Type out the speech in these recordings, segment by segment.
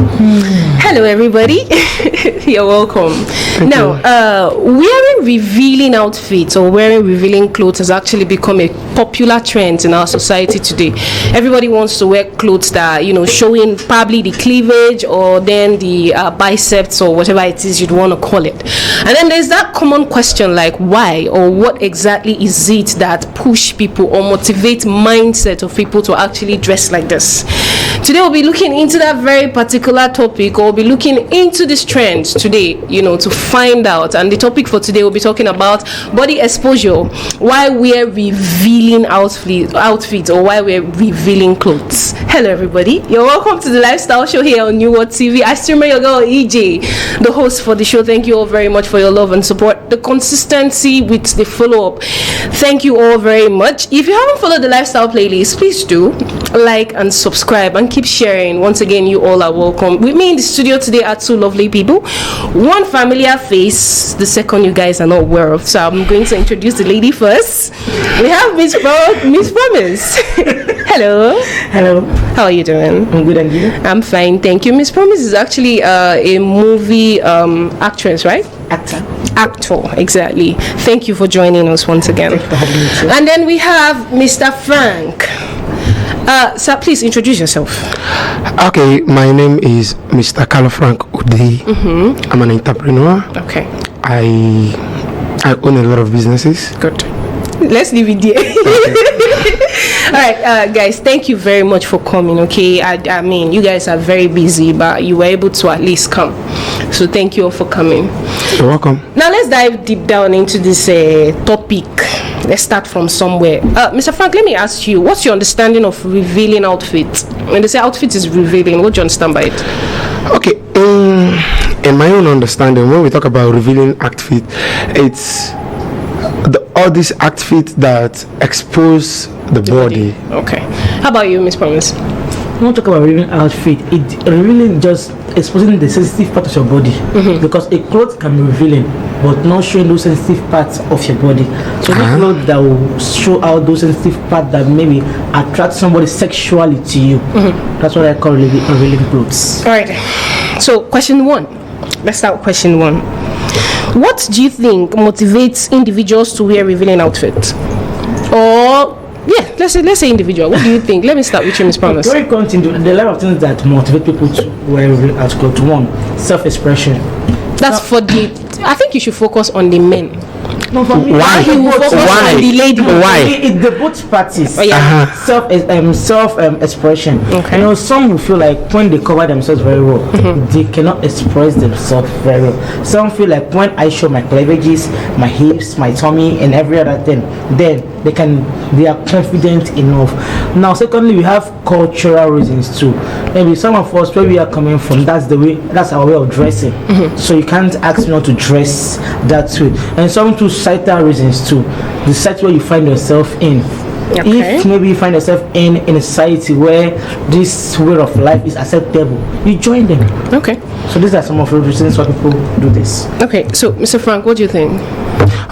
Hello, everybody. You're welcome. Wearing revealing outfits or wearing revealing clothes has actually become a popular trend in our society today. Everybody wants to wear clothes that showing probably the cleavage or then the biceps or whatever it is you'd want to call it. And then there's that common question like why or what exactly is it that push people or motivate mindset of people to actually dress like this? Today we'll be looking into that very particular topic, or we'll be looking into this trend today, to find out. And the topic for today, we'll be talking about body exposure, why we're revealing outfits or why we're revealing clothes. Hello everybody, you're welcome to the lifestyle show here on New World TV. I still remember your girl EJ, the host for the show. Thank you all very much for your love and support, the consistency with the follow-up. Thank you all very much. If you haven't followed the lifestyle playlist, please do like and subscribe and keep sharing. Once again, you all are welcome. With me in the studio today are two lovely people, one familiar face, the second you guys are not aware of. So I'm going to introduce the lady first. We have Miss Promise. Hello. How are you doing? I'm good, and you? I'm fine, thank you. Miss Promise is actually a movie actress, right? Actor, exactly. Thank you for joining us once again. Thank you for having me too. And then we have Mr. Frank. Sir, please introduce yourself. Okay, my name is Mr. Carlo Frank Udi. I'm an entrepreneur. Okay. I own a lot of businesses. Good. Let's leave it there. Okay. All right, guys, thank you very much for coming. Okay, I mean, you guys are very busy, but you were able to at least come. So thank you all for coming. You're welcome. Now let's dive deep down into this topic. Let's start from somewhere. Mr. Frank, let me ask you, what's your understanding of revealing outfits? When they say outfit is revealing, what do you understand by it? Okay, in my own understanding, when we talk about revealing outfit, it's all these outfits that expose the body. Okay. How about you, Miss Promise? When we talk about revealing outfit, it really just exposing the sensitive part of your body, because a cloth can be revealing but not showing those sensitive parts of your body. So the clothes that will show out those sensitive parts that maybe attract somebody sexually to you, that's what I call revealing clothes. All right, so question one, let's start with question one. What do you think motivates individuals to wear revealing outfits? Or let's say individual. What do you think? Let me start with you, Miss Promise. Very continue. There are a lot of things that motivate people to wear revealing outfits. One, self-expression. That's for the. I think you should focus on the men. No, for me, why? You will focus on the lady. Why? It's the both parties. Oh, yeah. Self-expression. Okay. Some will feel like when they cover themselves very well, they cannot express themselves very well. Some feel like when I show my cleavages, my hips, my tummy, and every other thing, then they are confident enough. Now, secondly, we have cultural reasons too. Maybe some of us, where we are coming from, that's our way of dressing. So you can't ask me not to dress that way. And some too, societal reasons too. The society where you find yourself in. Okay. If maybe you find yourself in a society where this way of life is acceptable, you join them. Okay. So these are some of the reasons why people do this. Okay. So, Mr. Frank, what do you think?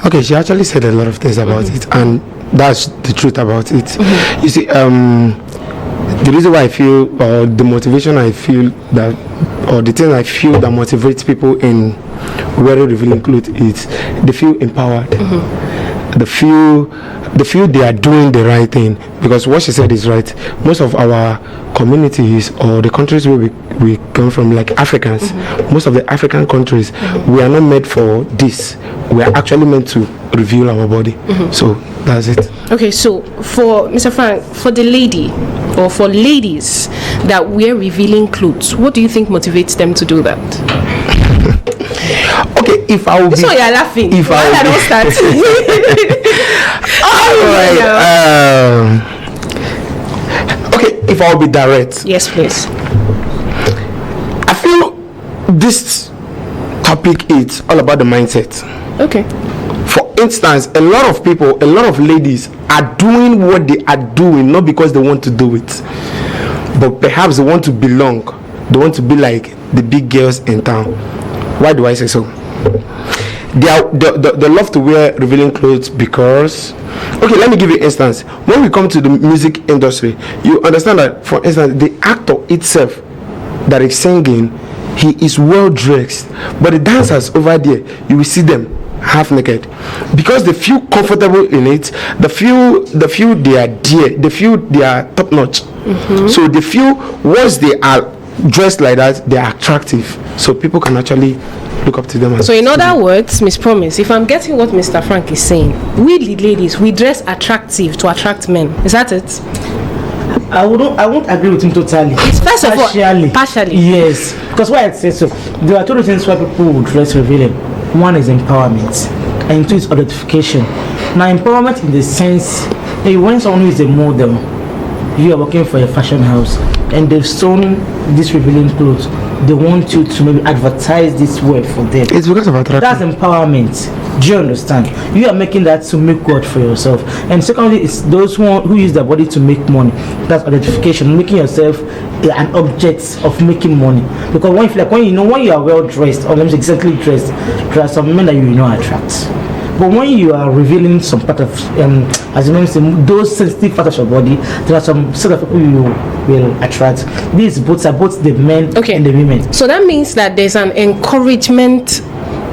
Okay, she actually said a lot of things about it, and that's the truth about it. You see, the reason why I feel, or the motivation I feel that, or the thing I feel that motivates people in wearing revealing clothes is they feel empowered. They feel they are doing the right thing, because what she said is right. Most of our communities or the countries where we come from, like Africans, most of the African countries, we are not made for this. We are actually meant to reveal our body. So that's it. Okay, so for Mr. Frank, for the lady or for ladies that wear revealing clothes, what do you think motivates them to do that? Okay, if I will be... So you're laughing. If I don't start. Okay, if I'll be direct. Yes, please. I feel this topic is all about the mindset. Okay. For instance, a lot of people, a lot of ladies are doing what they are doing not because they want to do it, but perhaps they want to belong. They want to be like the big girls in town. Why do I say so? They love to wear revealing clothes because, okay, let me give you an instance. When we come to the music industry, you understand that, for instance, the actor itself, that is singing, he is well dressed, but the dancers over there, you will see them half naked because they feel comfortable in it. They feel they are dear. They feel they are top notch. So they feel once they are dressed like that, they are attractive. So people can actually look up to them. So in other words, Miss Promise, if I'm getting what Mr. Frank is saying, we the ladies, we dress attractive to attract men. Is that it? I won't agree with him totally. It's first of all partially. Yes, because why I say so, there are two reasons why people would dress revealing. One is empowerment, and two is identification. Now, empowerment in the sense that when someone who is a model, you are working for a fashion house, and they've sewn this revealing clothes, they want you to maybe advertise this word for them. It's because of attraction. That's empowerment. Do you understand? You are making that to make God for yourself. And secondly, it's those who use their body to make money. That's identification, making yourself an object of making money. Because when you are well dressed, or let me say exactly dressed, there are some men that you attract. But when you are revealing some part of, as you mentioned, those sensitive parts of your body, there are some sort of people you will attract. These are both the men and the women. So that means that there's an encouragement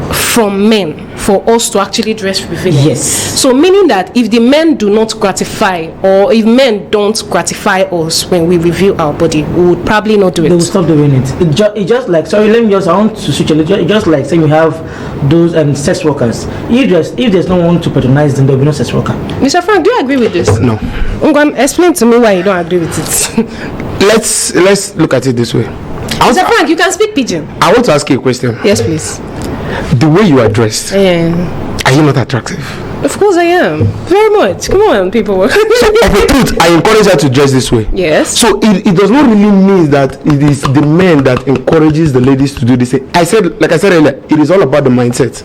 from men for us to actually dress revealing. Yes. So meaning that if the men do not gratify, or if men don't gratify us when we reveal our body, we would probably not do it. They will stop doing it. It just like, sorry, I want to switch a little. Just like saying you have those sex workers. If there's no one to patronize them, there will be no sex worker. Mr. Frank, do you agree with this? No. Explain to me why you don't agree with it. Let's look at it this way. Mr. Frank, you can speak pidgin. I want to ask you a question. Yes, please. The way you are dressed, are you not attractive? Of course I am. Very much. Come on, people. So, of the truth, I encourage her to dress this way. Yes. So it does not really mean that it is the men that encourages the ladies to do this. Like I said earlier, it is all about the mindset.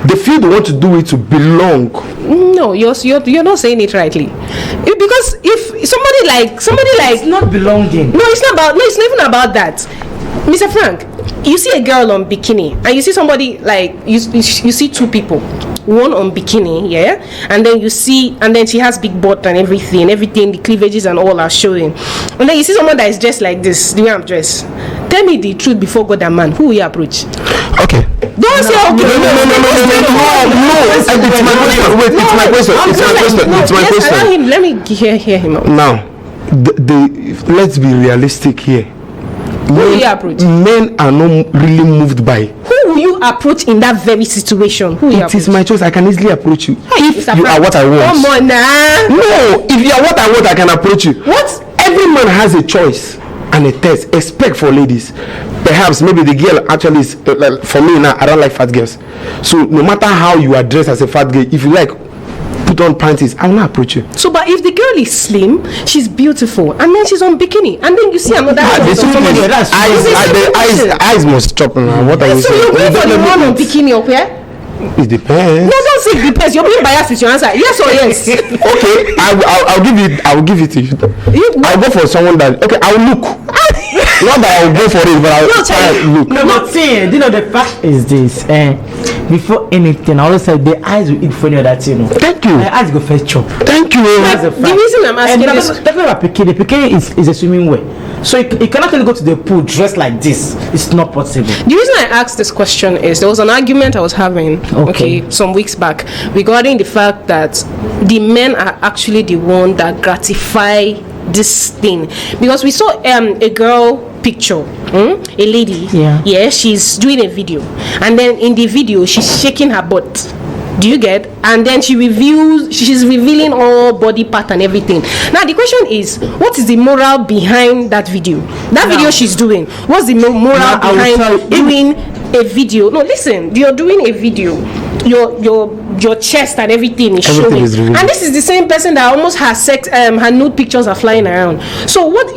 They feel they want to do it to belong. No, you're not saying it rightly. Because if somebody like it's not belonging. No, it's not even about that. Mr. Frank, you see a girl on bikini, and you see somebody like you see two people, one on bikini, and then she has big butt and everything, the cleavages and all are showing, and then you see someone that is dressed like this, the way I'm dressed. Tell me the truth before God and man, who will you approach? Okay. Don't say okay. No. It's my question. Let me hear him out. Now, let's be realistic here. Who will you approach? Men are not really moved by. Who will you approach in that very situation? It is my choice. I can easily approach you. If you are what I want. Come on now. No, if you are what I want, I can approach you. What? Every man has a choice and a test. Expect for ladies. Perhaps maybe the girl actually is like, for me now, I don't like fat girls. So no matter how you are dressed as a fat girl, if you like put on panties, I will not approach you. So, but if the girl is slim, she's beautiful, and then she's on bikini, and then you see another eyes must chop. What are you saying? So you're going for the one on bikini up here? It depends. No, don't say it depends. You're being biased with your answer. Yes or yes? Okay, I'll give it to you. I'll go for someone that. Okay, I'll look. Not that I'll go for it, but I'll look. No, but see, you know the fact is this. Before anything, I always say the eyes will eat for you that you know. Thank you. The eyes go first chop. Thank you. The reason I'm asking this. Talking about bikini, bikini is a swimming wear. So you cannot really go to the pool dressed like this. It's not possible. The reason I asked this question is there was an argument I was having some weeks back regarding the fact that the men are actually the one that gratify this thing, because we saw a girl picture, a lady, she's doing a video, and then in the video she's shaking her butt. Do you get? And then she's revealing all body part and everything. Now the question is, what is the moral behind that video? Video she's doing. What's the moral behind doing a video? No, listen. You're doing a video. Your chest and everything is showing. And this is the same person that almost has sex. Her nude pictures are flying around. So what's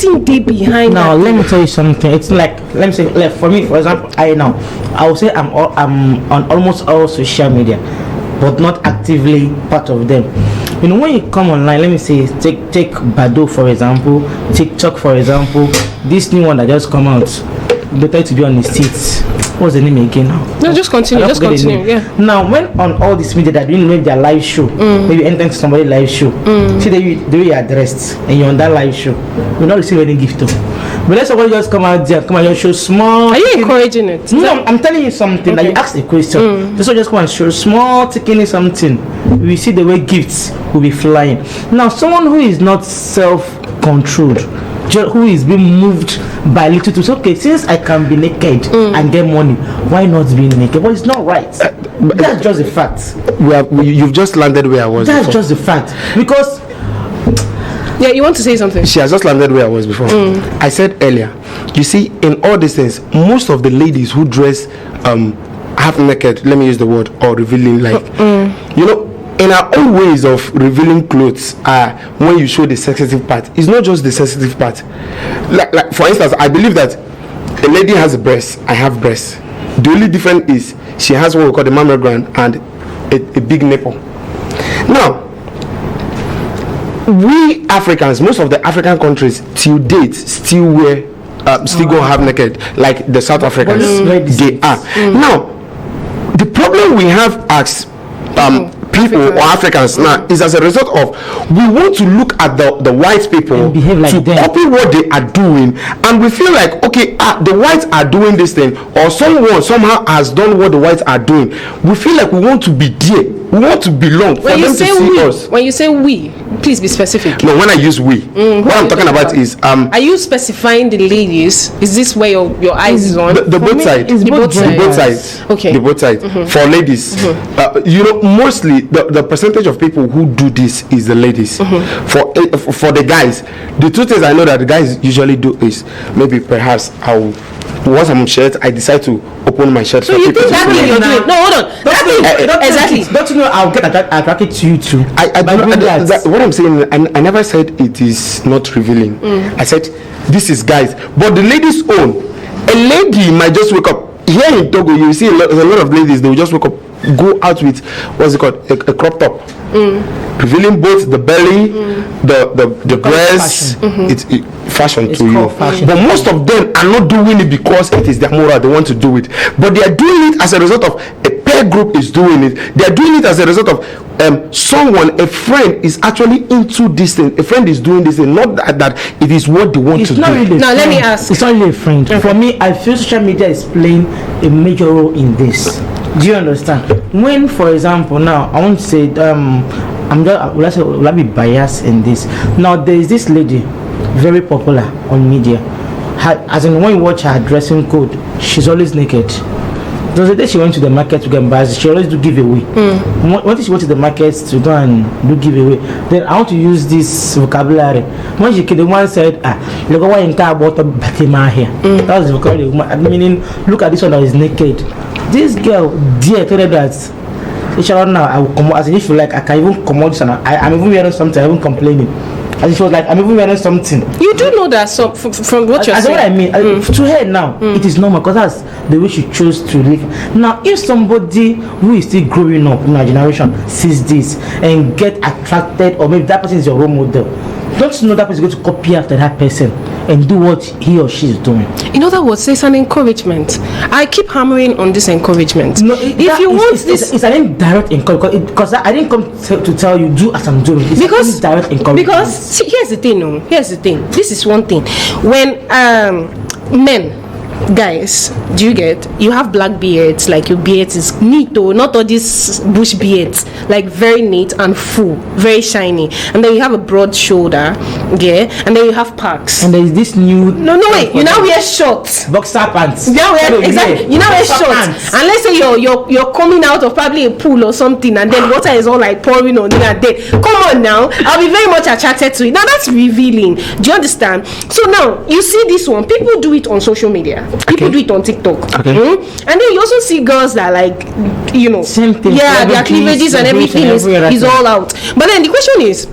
in deep behind? Now let me tell you something. It's like, let me say, like for me, for example, I will say I'm on almost all social media, but not actively part of them. You know, when you come online, let me say, take Bado for example, TikTok for example. This new one that just come out, they try to be on the seats. What's the name again now? No, just continue. Yeah. Now, when on all this media that doing maybe their live show, maybe entering to somebody's live show, see the way you are dressed and you're on that live show, you're not receiving any gift. But let somebody just come out there, come and just show small. Are you encouraging it? No, I'm telling you something. Like you ask a question. This one just come and show small, taking something. We see the way gifts will be flying. Now, someone who is not self-controlled, who is being moved by little to say, okay, since I can be naked and get money, why not be naked? But it's not right. That's just a fact. You've just landed where I was. That's before. just a fact. Because Yeah, you want to say something? She has just landed where I was before. I said earlier, you see, in all these things, most of the ladies who dress half naked, let me use the word, or revealing, like, you know, in our own ways of revealing clothes, when you show the sensitive part, it's not just the sensitive part. Like for instance, I believe that a lady has a breast, I have breasts. The only difference is she has what we call the mammogram and a big nipple. Now, we Africans, most of the African countries till date still wear, still go half naked, like the South Africans. They are. Now, the problem we have as people or Africans now is as a result of we want to look at the white people like to them. copy what they are doing, and we feel like, okay, the whites are doing this thing, or someone somehow has done what the whites are doing. We feel like we want to be there, we want to belong for them to see us. When you say we, please be specific. No, when I use we, what I'm talking about is are you specifying the ladies? Is this where your eyes is on? the both sides. The both sides. Okay. The both sides. For ladies, you know, mostly the percentage of people who do this is the ladies. For the guys, the two things I know that the guys usually do is maybe perhaps once I'm shirt, I decide to open my shirt. So you think that thing you're doing? No, hold on. Exactly. Don't you know I'll get attracted to you too? What I'm saying, I never said it is not revealing. I said this is guys, but the ladies own. A lady might just wake up here in Togo. You see a lot of ladies. They will just wake up, go out with what's it called, a crop top, revealing both the belly, the breasts. It's fashion to you. Fashion. But most of them are not doing it because it is their moral. They want to do it, but they are doing it as a result of a peer group is doing it. They are doing it as a result of a friend is actually into this thing. A friend is doing this thing, not that it is what they want to do. Really now let me ask. It's not really a friend. For me, I feel social media is playing a major role in this. Do you understand? When, for example, now I want to say, will I be biased in this? Now there is this lady, very popular on media. As in, when you watch her dressing code, she's always naked. There was a day she went to the market to get embarrassed. She always do giveaway. When she went to the market to go and do giveaway, then I want to use this vocabulary. When she came, the one said, look at why you can't about Batima here. That was the vocabulary. Meaning, look at this one that is naked. This girl, dear, told her that inshallah now I will come out. As if you like, I can even come out. I'm even wearing something. I'm even complaining. As she was like, I'm even wearing something. You do know that from what you're saying. That's what I mean. To her now, it is normal because that's the way she chose to live. Now, if somebody who is still growing up in our generation sees this and get attracted, or maybe that person is your role model, don't you know that person is going to copy after that person and do what he or she is doing? In other words, it's an encouragement. I keep hammering on this encouragement. No, it's an indirect encouragement because I didn't come to tell you do as I'm doing. It's an indirect encouragement. Because see, here's the thing. Here's the thing. This is one thing. When guys, do you get? You have black beards, like your beard is neat, though, not all these bush beards, like very neat and full, very shiny. And then you have a broad shoulder, yeah. And then you have packs. And there is this new. No, wait. You now wear shorts, boxer pants. You now wear shorts. And let's say you're coming out of probably a pool or something, and then water is all like pouring on you. And then come on now, I'll be very much attracted to it. Now that's revealing. Do you understand? So now you see this one. People do it on social media. People do it on TikTok. And then you also see girls that like, you know, same thing. Yeah, their cleavages and everything is all out. But then the question is,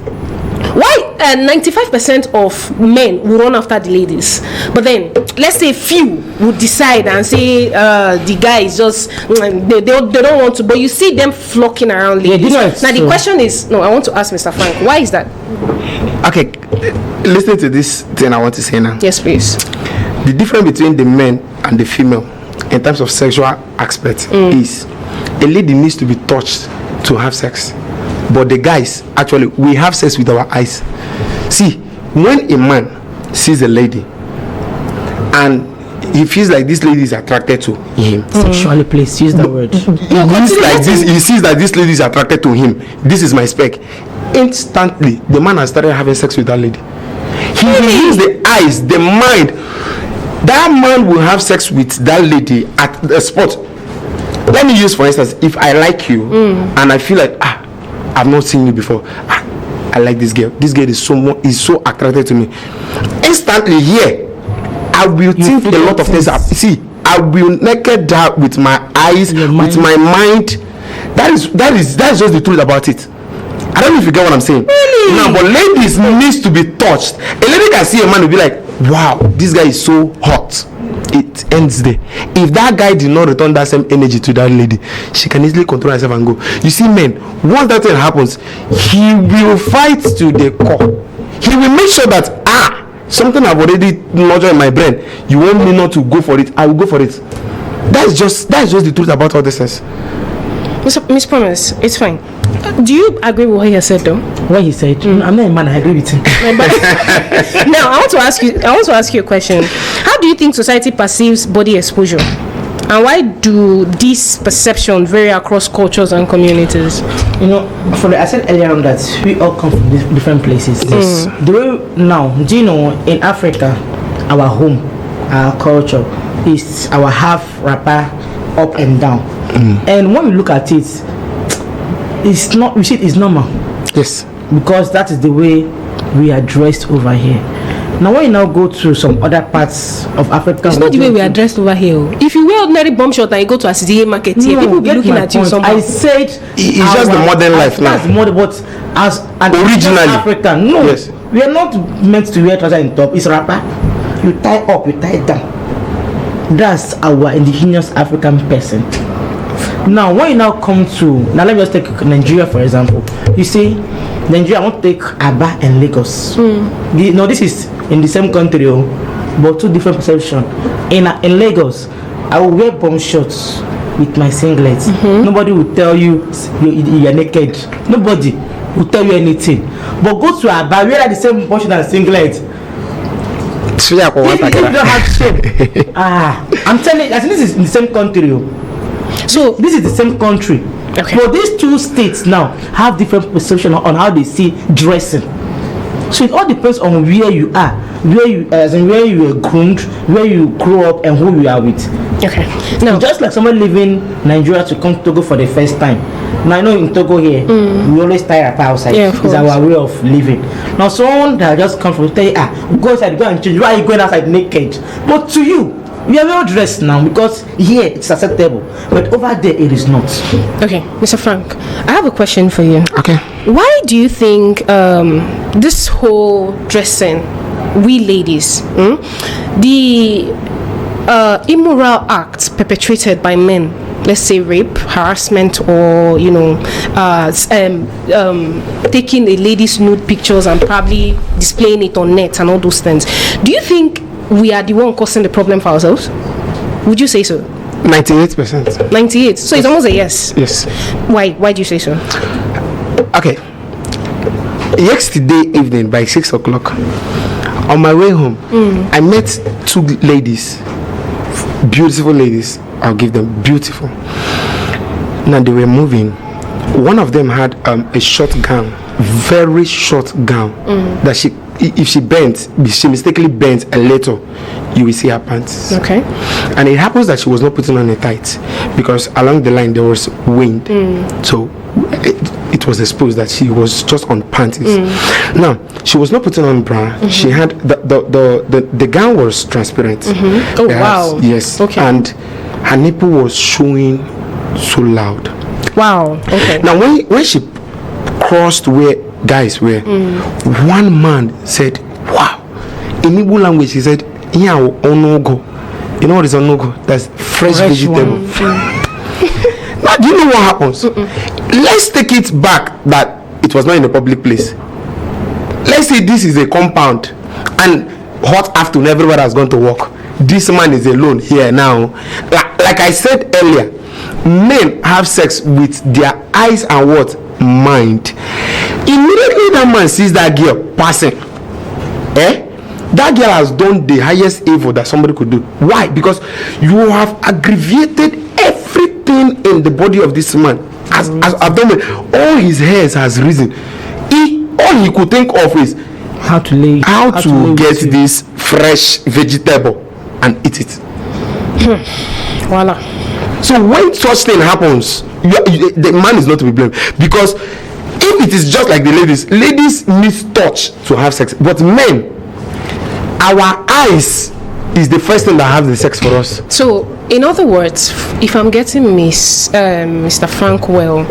why 95% of men will run after the ladies, but then let's say few would decide and say the guy is just they don't want to, but you see them flocking around ladies. Now the question is, I want to ask Mr. Frank, why is that? Okay, listen to this thing I want to say now. Yes, please. The difference between the men and the female in terms of sexual aspect is a lady needs to be touched to have sex, but the guys, actually, we have sex with our eyes. See, when a man sees a lady, and he feels like this lady is attracted to him. Sexually placed, use the word. He sees that this lady is attracted to him. This is my spec. Instantly, the man has started having sex with that lady. He will use the eyes, the mind. That man will have sex with that lady at the spot. Let me use, for instance, if I like you and I feel like I've not seen you before. I like this girl. This girl is so attracted to me. Instantly here, I will think a lot of things. See, I will naked her with my eyes, with my mind. That is just the truth about it. I don't know if you get what I'm saying. Really? No, but ladies needs to be touched. A lady can see a man and be like, wow, this guy is so hot. It ends there. If that guy did not return that same energy to that lady, she can easily control herself and go. You see, men, once that thing happens, he will fight to the core. He will make sure that something I've already nurtured in my brain, you want me not to go for it, I will go for it. That's just the truth about all this is. Miss Promise, it's fine. Do you agree with what he said though? What he said? I'm not a man, I agree with him. Now I want to ask you a question. How do you think society perceives body exposure? And why do these perceptions vary across cultures and communities? You know, I said earlier on that we all come from different places. Yes. The way now, do you know, in Africa, our home, our culture is our half wrapper up and down. And when we look at it, it's not, you see, it's normal. Yes. Because that is the way we are dressed over here. Now when you now go to some other parts of Africa, it's not the way we are dressed over here. If you wear ordinary bomb shot and you go to a CDA market here, people will be looking at you somehow. I said it's just the modern life now. That's modern, but as an originally African, no, yes. We are not meant to wear trouser in top. It's wrapper. You tie up, you tie down. That's our indigenous African person. Now when you now come to, now let me just take Nigeria for example. You see, Nigeria, I want to take Aba and Lagos. No, this is in the same country, but two different perceptions. In Lagos, I will wear bomb shorts with my singlet. Nobody will tell you you're naked. Nobody will tell you anything. But go to Aba, wear the same bomb shorts and singlet. You don't have shame. I'm telling you, I think this is in the same country. So this is the same country. Okay. But these two states now have different perception on how they see dressing. So it all depends on where you are, where you were groomed, where you grew up, and who you are with. Okay. Now, just like someone leaving Nigeria to come to Togo for the first time. Now I know in Togo here, we always tie up outside. Yeah, it's our way of living. Now someone that just come from tell you, go outside, go and change. Why are you going outside naked? But to you, we are well dressed now because here it's acceptable, but over there it is not. Okay, Mr. Frank, I have a question for you. Okay. Why do you think this whole dressing, we ladies, the immoral acts perpetrated by men, let's say rape, harassment, or taking a lady's nude pictures and probably displaying it on net and all those things, do you think we are the one causing the problem for ourselves? Would you say so? 98%. 98. So it's almost a yes. Yes. Why do you say so? Okay. Yesterday evening by 6 o'clock, on my way home, I met two ladies, beautiful ladies. I'll give them beautiful. Now they were moving. One of them had a short gown, very short gown, that if she mistakenly bent a little, you will see her pants. Okay. And it happens that she was not putting on a tight because along the line there was wind, so it was exposed that she was just on panties. Now she was not putting on bra. She had the gown was transparent. Oh wow. Yes. Okay. And her nipple was showing so loud. Wow. Okay. Now when she crossed where guys were, one man said, wow, in Igbo language he said, yeah, onogo. You know what is onogo? That's fresh vegetable. Now do you know what happens? Let's take it back that it was not in a public place. Let's say this is a compound and hot afternoon, everybody has gone to work. This man is alone here now. Like I said earlier, men have sex with their eyes and what? Mind. Immediately that man sees that girl passing, that girl has done the highest evil that somebody could do. Why? Because you have aggravated everything in the body of this man. As I've done it, all his hairs has risen. All he could think of is how to get this fresh vegetable and eat it. Voila. So when such thing happens, the man is not to be blamed, because if it is just like the ladies need touch to have sex, but men, our eyes is the first thing that have the sex for us. So in other words, if I'm getting Mr. Frank well,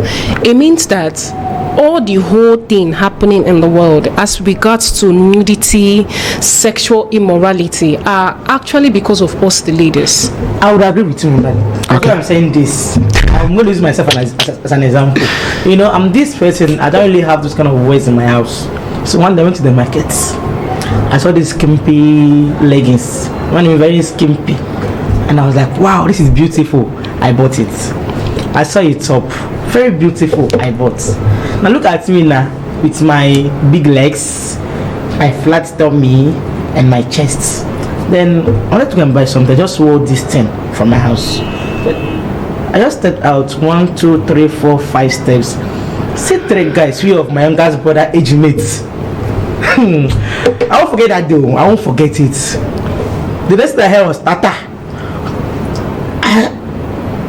it means that all the whole thing happening in the world as regards to nudity, sexual immorality are actually because of us, the ladies. I would agree with you on that. Okay. I'm saying this. I'm going to use myself as an example. You know, I'm this person. I don't really have those kind of words in my house. So one day I went to the market. I saw these skimpy leggings. One was very skimpy, and I was like, "Wow, this is beautiful." I bought it. I saw it top, very beautiful. I bought. Now look at me now with my big legs, my flat tummy, and my chest. Then I wanted to go and buy something. I just wore this thing from my house. But I just stepped out 1, 2, 3, 4, 5 steps. See 3 guys, 3 of my youngest brother age mates. I won't forget that though. I won't forget it. The next thing I heard was Tata.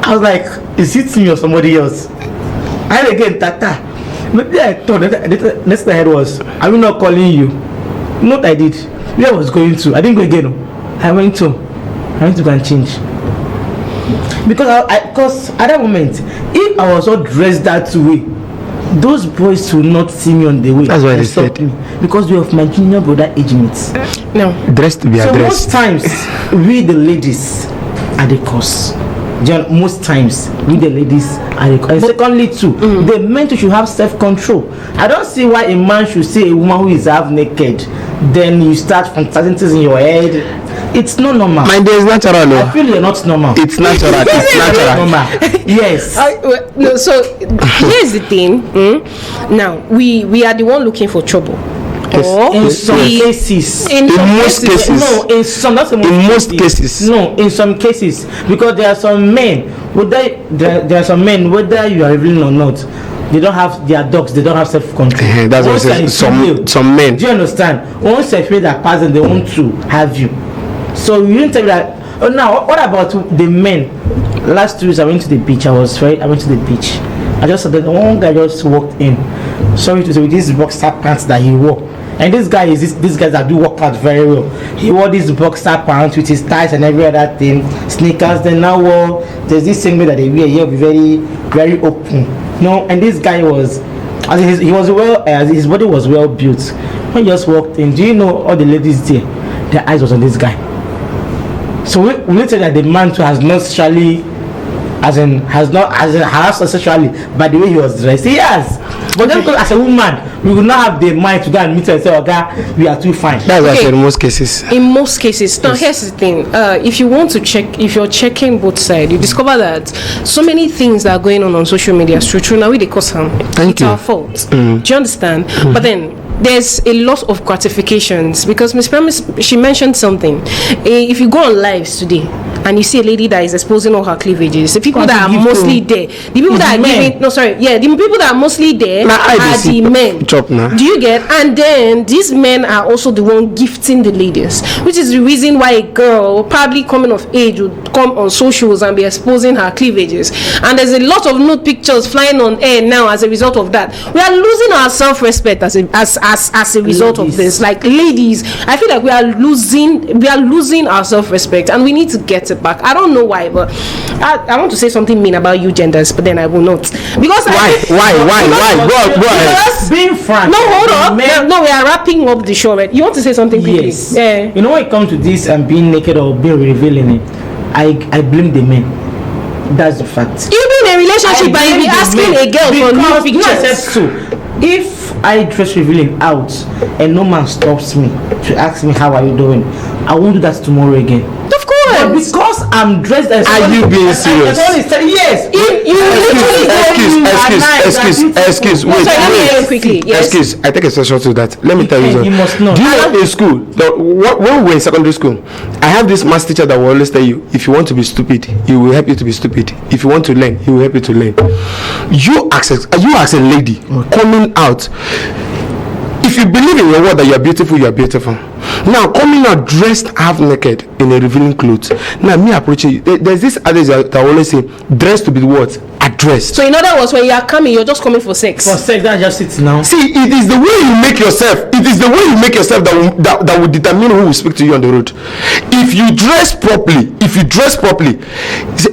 I was like, is it me or somebody else? And again, Tata. But then I thought the next thing I heard was, are we not calling you? Not I did. Where I was going to. I didn't go again. I went to go and change. Because at that moment, if I was not dressed that way, those boys will not see me on the way. That's why they said me, because we have my junior brother age mates. No. Dressed to be So addressed. most times we the ladies are the cause. Most times we the ladies are the cause. And secondly too, the men too should have self-control. I don't see why a man should see a woman who is half naked, then you start fantasizing things in your head. It's not normal. My day is natural. No. I feel you're not normal. It's natural. It's natural. Normal. Yes. No, so here's the thing. Now we are the one looking for trouble. Yes. Or In some cases. In most cases. No, in some. That's the most In most cases. No, in some cases, because there are some men. There are some men, whether you are revealing or not, they don't have their dogs. They don't have self-control. That's what I say. Some men. Do you understand? Once I feel that person, they want to have you. So you didn't tell me that. Oh, now what about the men? Last 2 weeks I went to the beach. I went to the beach. I just saw that one guy just walked in. Sorry to say, with these boxer pants that he wore. And this guy is this guys that do work out very well. He wore this boxer pants with his ties and every other thing, sneakers. Then now there's this segment that they wear here, be very, very open. No, and this guy was, he was well, his body was well built. When he just walked in, do you know all the ladies there? Their eyes was on this guy. So we tell that the man too has not sexually, has harassed us sexually by the way he was dressed. He has. But then as a woman, we will not have the mind to go and meet her and say, okay, we are too fine. That's what I said in most cases. In most cases. Now here's the thing. If you want to check, if you're checking both sides, you discover that so many things that are going on social media is true. Now we they cause harm. It's our fault. Do you understand? But then there's a lot of gratifications, because Miss Premise, she mentioned something. If you go on lives today and you see a lady that is exposing all her cleavages, the people that are mostly there, the people that are giving, the people that are mostly there are the men. Do you get? And then these men are also the one gifting the ladies, which is the reason why a girl probably coming of age would come on socials and be exposing her cleavages. And there's a lot of nude pictures flying on air now as a result of that. We are losing our self-respect as a result of this. Like ladies, I feel like we are losing our self-respect, and we need to get it back. I don't know why, but I want to say something mean about you genders, but then I will not, because why go ahead. Being frank. No, hold on. No, we are wrapping up the show, right? You want to say something quickly? Yes. Yeah. You know, when it comes to this and being naked or being revealing it, I blame the men. That's the fact. You be in a relationship and you be asking a girl for new pictures. If I dress revealing out and no man stops me to ask me how are you doing, I won't do that tomorrow again. Of course. But because I'm dressed as Are you being serious? Yes. Excuse. Wait. Quickly. Yes. Excuse. I take exception to that. Let me tell you something. You must know. Do you know in school, when we were in secondary school, I have this math teacher that will always tell you, if you want to be stupid, he will help you to be stupid. If you want to learn, he will help you to learn. You as a lady coming out, if you believe in your word that you are beautiful, you are beautiful. Now coming out dressed half naked in a revealing clothes. Now me approaching you. There's this adage that I always say, dress to be what? Addressed. So in other words, when you are coming, you're just coming for sex. For sex, that's just it now. See, it is the way you make yourself. It is the way you make yourself that will determine who will speak to you on the road. If you dress properly,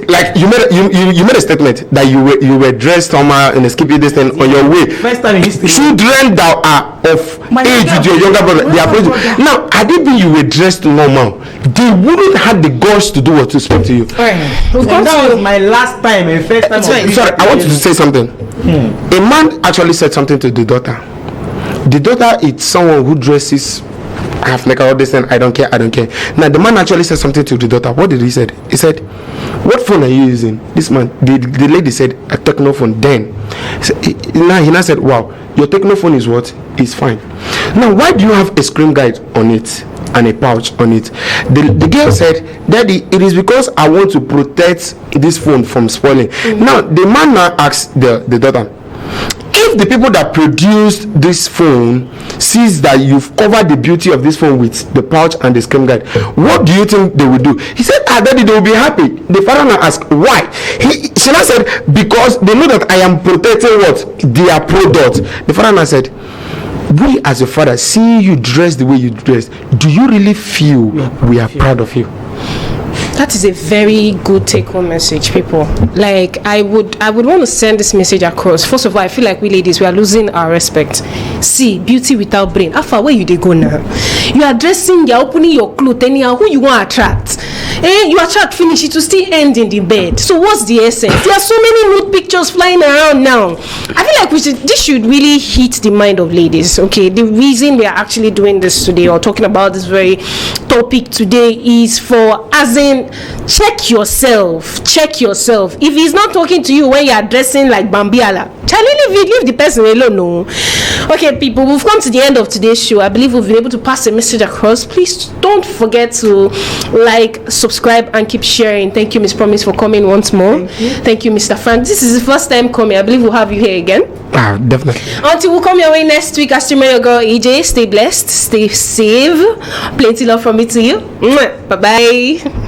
like you made a statement that you were dressed somewhere in a skippy distance on your way. First time in history. Children that are of age with your younger brother, they approach you. Now, had it been you were dressed normal, they wouldn't have the guts to do what to speak to you. That was my last time and first time. Sorry, I want you to say something. A man actually said something to the daughter. The daughter is someone who dresses half naked all this, and I don't care. Now the man actually said something to the daughter. What did he say? He said, "What phone are you using?" This man, the lady said, "A Techno phone." Then he now said, "Wow, your Techno phone is what? Is fine. Now why do you have a screen guide on it and a pouch on it?" The girl said, "Daddy, it is because I want to protect this phone from spoiling." Now the man now asked the daughter, if the people that produced this phone sees that you've covered the beauty of this phone with the pouch and the screen guide, what do you think they will do? He said, Daddy, they will be happy. The father now asked, why? She now said, because they know that I am protecting what? Their product. The father now said, we as a father, seeing you dress the way you dress, do you really feel we are proud of you? That is a very good take-home message, people. Like, I would want to send this message across. First of all, I feel like we ladies, we are losing our respect. See, beauty without brain. How far where you they go now? You are dressing, you are opening your clothes, anyhow, who you want to attract? You attract, finish it to still end in the bed. So what's the essence? There are so many nude pictures flying around now. I feel like this should really hit the mind of ladies. Okay, the reason we are actually doing this today or talking about this very topic today is for, as in, check yourself. If he's not talking to you when you are dressing like Bambiala, leave the person alone. No. Okay, people, we've come to the end of today's show. I believe we've been able to pass a message across. Please don't forget to like, subscribe, and keep sharing. Thank you, Miss Promise, for coming once more. Thank you, Mr. Frank. This is the first time coming. I believe we'll have you here again. Definitely. Until we come your way next week, I stream your girl EJ. Stay blessed, stay safe. Plenty love from me to you. Bye bye.